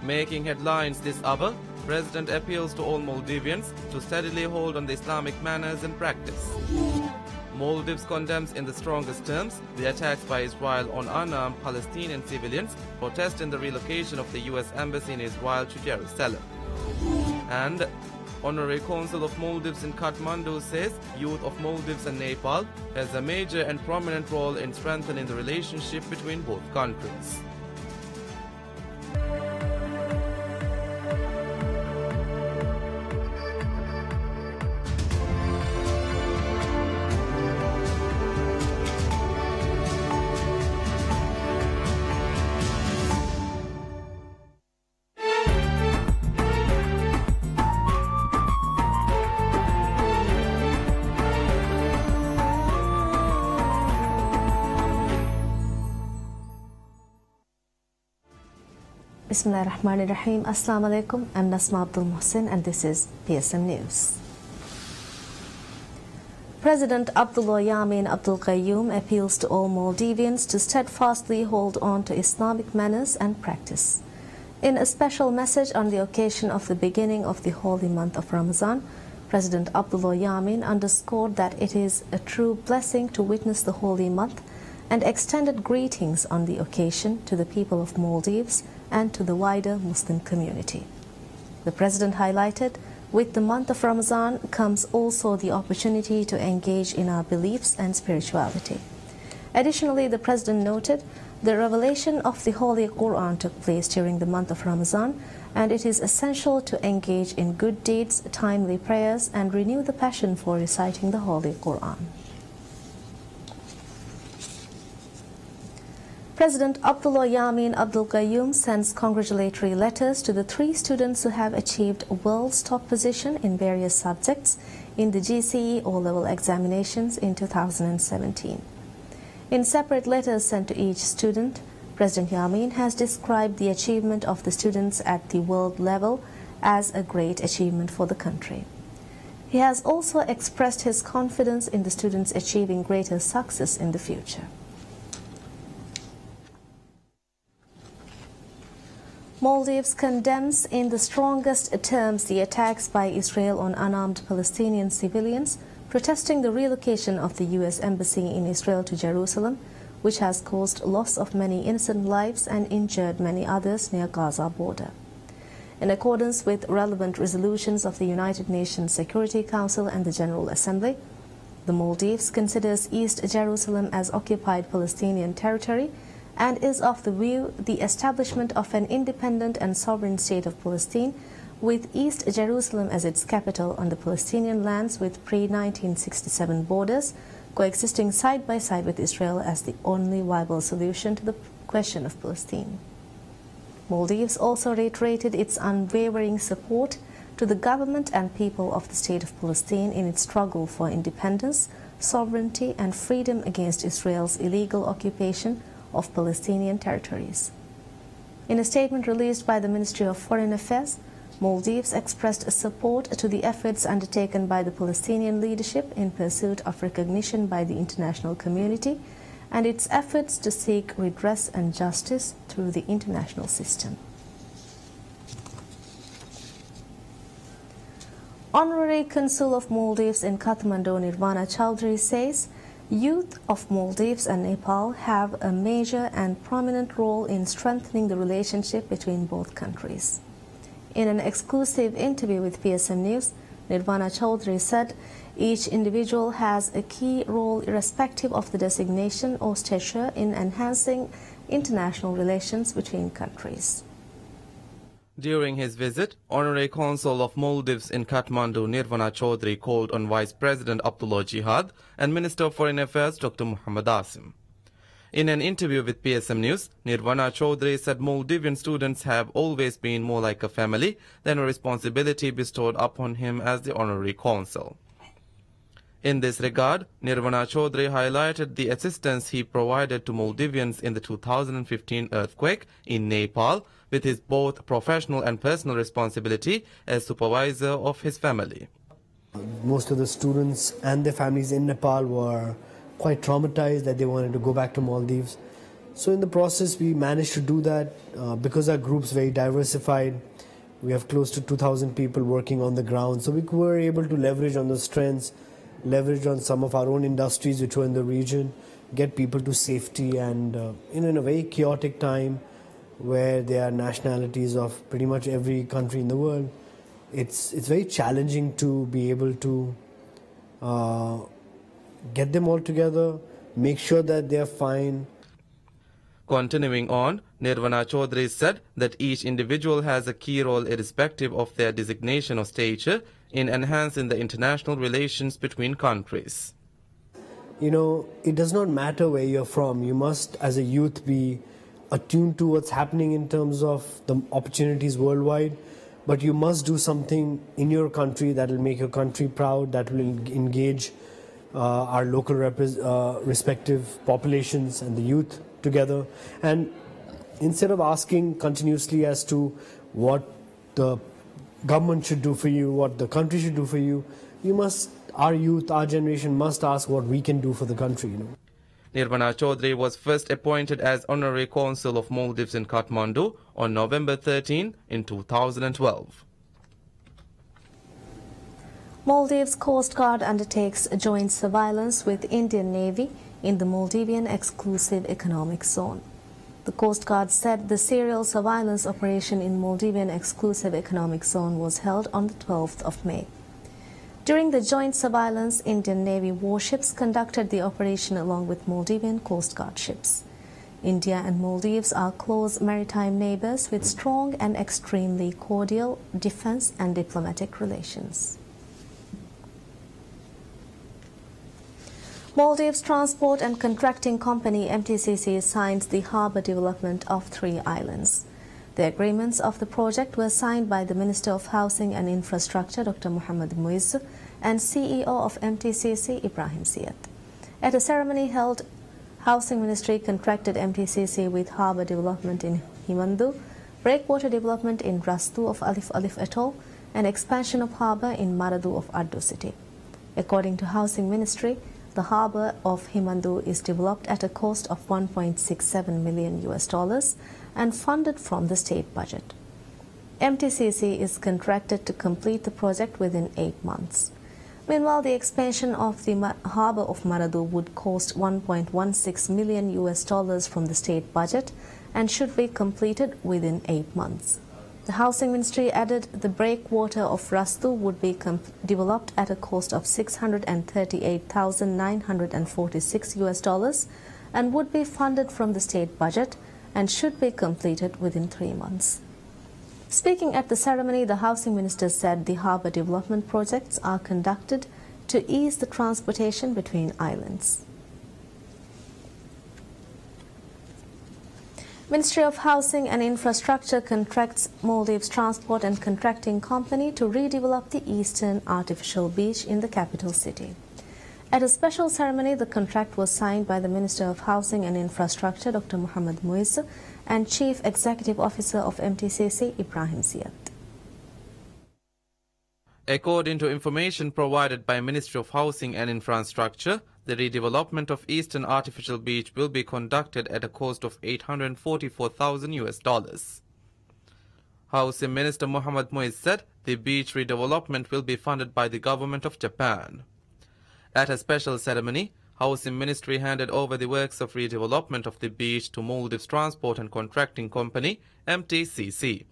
Making headlines this hour, President appeals to all Maldivians to steadily hold on the Islamic manners and practice. Maldives condemns in the strongest terms the attacks by Israel on unarmed Palestinian civilians protesting the relocation of the U.S. Embassy in Israel to Jerusalem. And Honorary Consul of Maldives in Kathmandu says youth of Maldives and Nepal has a major and prominent role in strengthening the relationship between both countries. Bismillahirrahmanirrahim. Assalamu alaikum. I'm Nasma Abdul Mohsin and this is PSM News. President Abdullah Yamin Abdul Qayyum appeals to all Maldivians to steadfastly hold on to Islamic manners and practice. In a special message on the occasion of the beginning of the holy month of Ramadan, President Abdullah Yamin underscored that it is a true blessing to witness the holy month and extended greetings on the occasion to the people of Maldives and to the wider Muslim community. The President highlighted, with the month of Ramadan comes also the opportunity to engage in our beliefs and spirituality. Additionally, the President noted, the revelation of the Holy Quran took place during the month of Ramadan, and it is essential to engage in good deeds, timely prayers, and renew the passion for reciting the Holy Quran. President Abdullah Yamin Abdul Qayyum sends congratulatory letters to the 3 students who have achieved a world's top position in various subjects in the GCE O-level examinations in 2017. In separate letters sent to each student, President Yamin has described the achievement of the students at the world level as a great achievement for the country. He has also expressed his confidence in the students achieving greater success in the future. Maldives condemns in the strongest terms the attacks by Israel on unarmed Palestinian civilians protesting the relocation of the U.S. Embassy in Israel to Jerusalem, which has caused loss of many innocent lives and injured many others near Gaza border. In accordance with relevant resolutions of the United Nations Security Council and the General Assembly, the Maldives considers East Jerusalem as occupied Palestinian territory and is of the view the establishment of an independent and sovereign state of Palestine with East Jerusalem as its capital on the Palestinian lands with pre-1967 borders, coexisting side by side with Israel as the only viable solution to the question of Palestine. Maldives also reiterated its unwavering support to the government and people of the state of Palestine in its struggle for independence, sovereignty and freedom against Israel's illegal occupation of Palestinian territories. In a statement released by the Ministry of Foreign Affairs, Maldives expressed support to the efforts undertaken by the Palestinian leadership in pursuit of recognition by the international community and its efforts to seek redress and justice through the international system. Honorary Consul of Maldives in Kathmandu, Nirvana Chowdhury, says, youth of Maldives and Nepal have a major and prominent role in strengthening the relationship between both countries. In an exclusive interview with PSM News, Nirvana Chowdhury said, each individual has a key role irrespective of the designation or stature in enhancing international relations between countries. During his visit, Honorary Consul of Maldives in Kathmandu, Nirvana Chowdhury, called on Vice President Abdullah Jihad and Minister of Foreign Affairs Dr. Muhammad Asim. In an interview with PSM News, Nirvana Chowdhury said Maldivian students have always been more like a family than a responsibility bestowed upon him as the Honorary Consul. In this regard, Nirvana Chowdhury highlighted the assistance he provided to Maldivians in the 2015 earthquake in Nepal with his both professional and personal responsibility as supervisor of his family. Most of the students and their families in Nepal were quite traumatized that they wanted to go back to Maldives. So in the process, we managed to do that because our group's very diversified. We have close to 2,000 people working on the ground. So we were able to leverage on those strengths, leverage on some of our own industries which were in the region, get people to safety, and in a very chaotic time where there are nationalities of pretty much every country in the world, it's very challenging to be able to get them all together, make sure that they are fine. Continuing on, Nirvana Chaudhary said that each individual has a key role irrespective of their designation or stature in enhancing the international relations between countries. You know, it does not matter where you're from. You must, as a youth, be attuned to what's happening in terms of the opportunities worldwide, but you must do something in your country that will make your country proud, that will engage our local respective populations and the youth together. And instead of asking continuously as to what the government should do for you, what the country should do for you, our youth, our generation must ask what we can do for the country. Nirvana Chaudhary was first appointed as Honorary Consul of Maldives in Kathmandu on November 13 in 2012. Maldives Coast Guard undertakes joint surveillance with Indian Navy in the Maldivian Exclusive Economic Zone. The Coast Guard said the serial surveillance operation in Maldivian Exclusive Economic Zone was held on the 12th of May. During the joint surveillance, Indian Navy warships conducted the operation along with Maldivian Coast Guard ships. India and Maldives are close maritime neighbors with strong and extremely cordial defense and diplomatic relations. Maldives Transport and Contracting Company MTCC signed the harbour development of 3 islands. The agreements of the project were signed by the Minister of Housing and Infrastructure, Dr. Mohammed Muizz, and CEO of MTCC, Ibrahim Siat. At a ceremony held, Housing Ministry contracted MTCC with harbour development in Himandu, breakwater development in Rastu of Alif Alif Atoll, and expansion of harbour in Maradu of Ardu City. According to Housing Ministry, the harbour of Himandu is developed at a cost of $1.67 million and funded from the state budget. MTCC is contracted to complete the project within 8 months. Meanwhile, the expansion of the harbour of Maradu would cost $1.16 million from the state budget and should be completed within 8 months. The Housing Ministry added the breakwater of Rastu would be developed at a cost of $638,946 and would be funded from the state budget and should be completed within 3 months. Speaking at the ceremony, the Housing Minister said the harbour development projects are conducted to ease the transportation between islands. Ministry of Housing and Infrastructure contracts Maldives Transport and Contracting Company to redevelop the eastern artificial beach in the capital city. At a special ceremony, the contract was signed by the Minister of Housing and Infrastructure, Dr. Mohammed Muizz, and Chief Executive Officer of MTCC, Ibrahim Siat. According to information provided by Ministry of Housing and Infrastructure, the redevelopment of Eastern Artificial Beach will be conducted at a cost of $844,000. Housing Minister Mohammed Muizz said the beach redevelopment will be funded by the government of Japan. At a special ceremony, Housing Ministry handed over the works of redevelopment of the beach to Maldives Transport and Contracting Company, MTCC.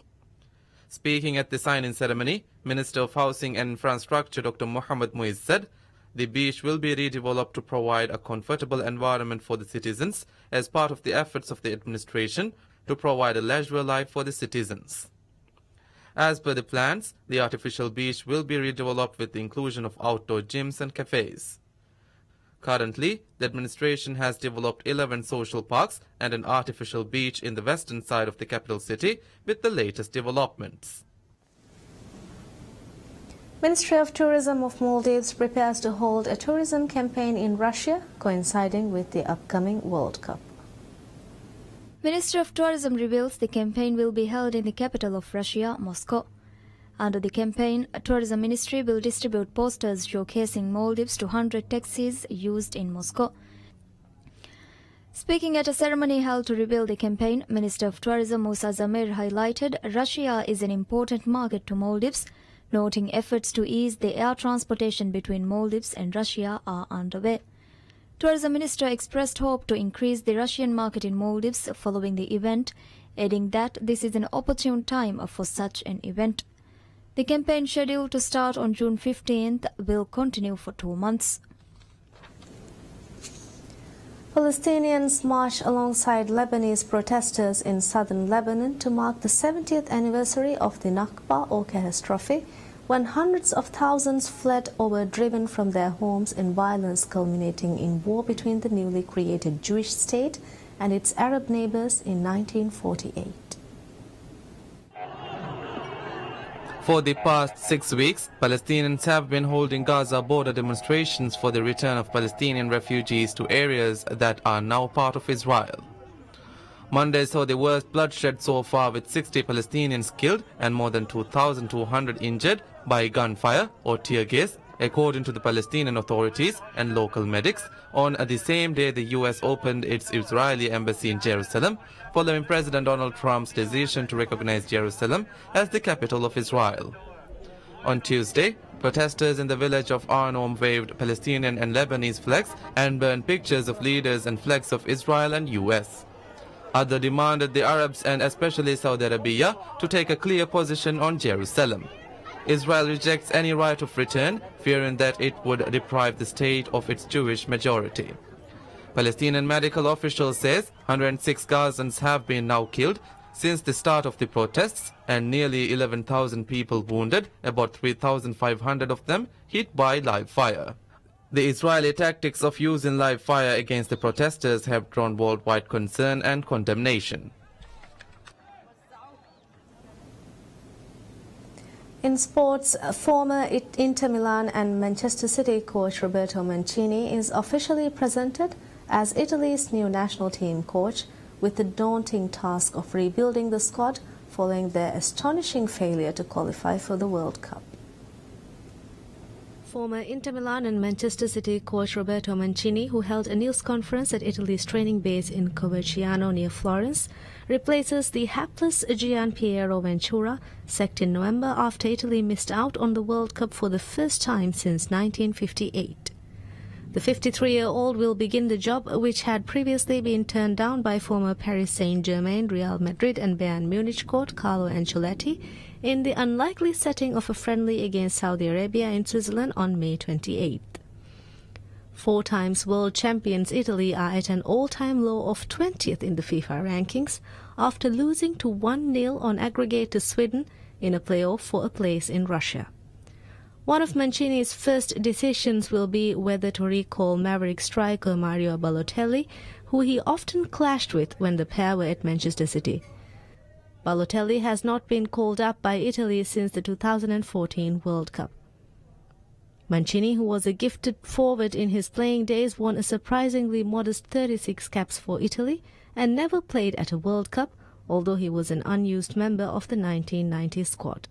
Speaking at the signing ceremony, Minister of Housing and Infrastructure Dr. Mohammed Muizz said the beach will be redeveloped to provide a comfortable environment for the citizens as part of the efforts of the administration to provide a leisure life for the citizens. As per the plans, the artificial beach will be redeveloped with the inclusion of outdoor gyms and cafes. Currently, the administration has developed 11 social parks and an artificial beach in the western side of the capital city with the latest developments. Ministry of Tourism of Maldives prepares to hold a tourism campaign in Russia coinciding with the upcoming World Cup. Ministry of Tourism reveals the campaign will be held in the capital of Russia, Moscow. Under the campaign, Tourism Ministry will distribute posters showcasing Maldives to 100 taxis used in Moscow. Speaking at a ceremony held to rebuild the campaign, Minister of Tourism Musa Zamir highlighted Russia is an important market to Maldives, noting efforts to ease the air transportation between Maldives and Russia are underway. Tourism Minister expressed hope to increase the Russian market in Maldives following the event, adding that this is an opportune time for such an event. The campaign, scheduled to start on June 15th, will continue for 2 months. Palestinians marched alongside Lebanese protesters in southern Lebanon to mark the 70th anniversary of the Nakba or catastrophe, when hundreds of thousands fled or were driven from their homes in violence culminating in war between the newly created Jewish state and its Arab neighbors in 1948. For the past 6 weeks, Palestinians have been holding Gaza border demonstrations for the return of Palestinian refugees to areas that are now part of Israel. Monday saw the worst bloodshed so far, with 60 Palestinians killed and more than 2,200 injured by gunfire or tear gas, according to the Palestinian authorities and local medics, on the same day the U.S. opened its Israeli embassy in Jerusalem, following President Donald Trump's decision to recognize Jerusalem as the capital of Israel. On Tuesday, protesters in the village of Arnom waved Palestinian and Lebanese flags and burned pictures of leaders and flags of Israel and U.S. Others demanded the Arabs and especially Saudi Arabia to take a clear position on Jerusalem. Israel rejects any right of return, fearing that it would deprive the state of its Jewish majority. Palestinian medical officials say 106 Gazans have been now killed since the start of the protests and nearly 11,000 people wounded, about 3,500 of them hit by live fire. The Israeli tactics of using live fire against the protesters have drawn worldwide concern and condemnation. In sports, former Inter Milan and Manchester City coach Roberto Mancini is officially presented as Italy's new national team coach, with the daunting task of rebuilding the squad following their astonishing failure to qualify for the World Cup. Former Inter Milan and Manchester City coach Roberto Mancini, who held a news conference at Italy's training base in Coverciano near Florence, replaces the hapless Gian Piero Ventura, sacked in November after Italy missed out on the World Cup for the first time since 1958. The 53-year-old will begin the job, which had previously been turned down by former Paris Saint-Germain, Real Madrid and Bayern Munich coach Carlo Ancelotti, in the unlikely setting of a friendly against Saudi Arabia in Switzerland on May 28th. 4 times world champions Italy are at an all-time low of 20th in the FIFA rankings after losing to 1-0 on aggregate to Sweden in a playoff for a place in Russia. One of Mancini's first decisions will be whether to recall Maverick striker Mario Balotelli, who he often clashed with when the pair were at Manchester City. Balotelli has not been called up by Italy since the 2014 World Cup. Mancini, who was a gifted forward in his playing days, won a surprisingly modest 36 caps for Italy and never played at a World Cup, although he was an unused member of the 1990 squad.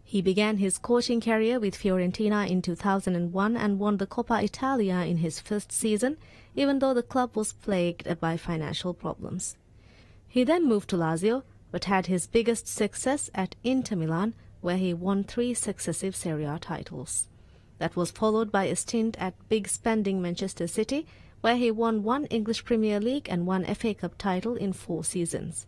He began his coaching career with Fiorentina in 2001 and won the Coppa Italia in his first season, even though the club was plagued by financial problems. He then moved to Lazio, but had his biggest success at Inter Milan, where he won 3 successive Serie A titles. That was followed by a stint at big-spending Manchester City, where he won 1 English Premier League and 1 FA Cup title in 4 seasons.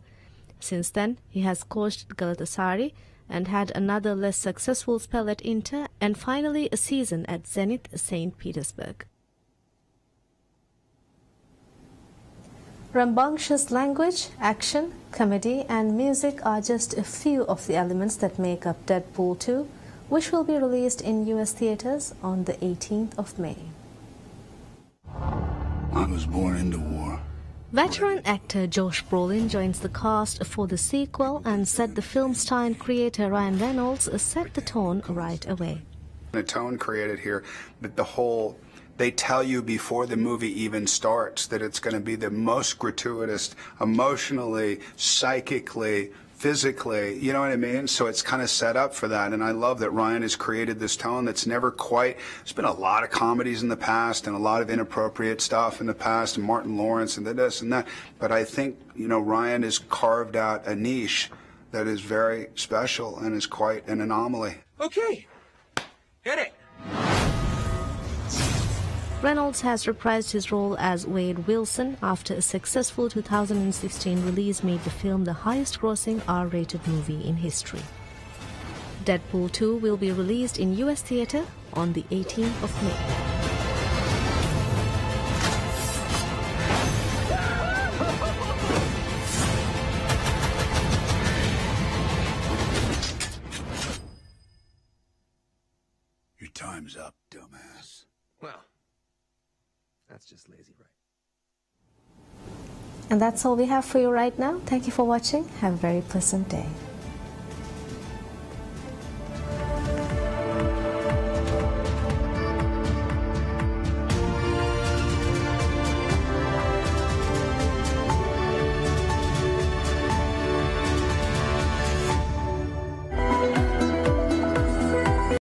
Since then, he has coached Galatasaray and had another less successful spell at Inter, and finally a season at Zenit St. Petersburg. Rambunctious language, action, comedy and music are just a few of the elements that make up Deadpool 2, which will be released in US theaters on the 18th of May. I was born into war. Veteran actor Josh Brolin joins the cast for the sequel and said the film star and creator Ryan Reynolds set the tone right away. The tone created here, that they tell you before the movie even starts that it's going to be the most gratuitous, emotionally, psychically physically, you know what I mean? So it's kind of set up for that, and I love that Ryan has created this tone that's never quite, there's been a lot of comedies in the past and a lot of inappropriate stuff in the past, and Martin Lawrence and this and that, but I think, you know, Ryan has carved out a niche that is very special and is quite an anomaly. Okay, hit it. Reynolds has reprised his role as Wade Wilson after a successful 2016 release made the film the highest-grossing R-rated movie in history. Deadpool 2 will be released in US theater on the 18th of May. Your time's up, dumbass. Well, that's just lazy, right? And that's all we have for you right now. Thank you for watching. Have a very pleasant day.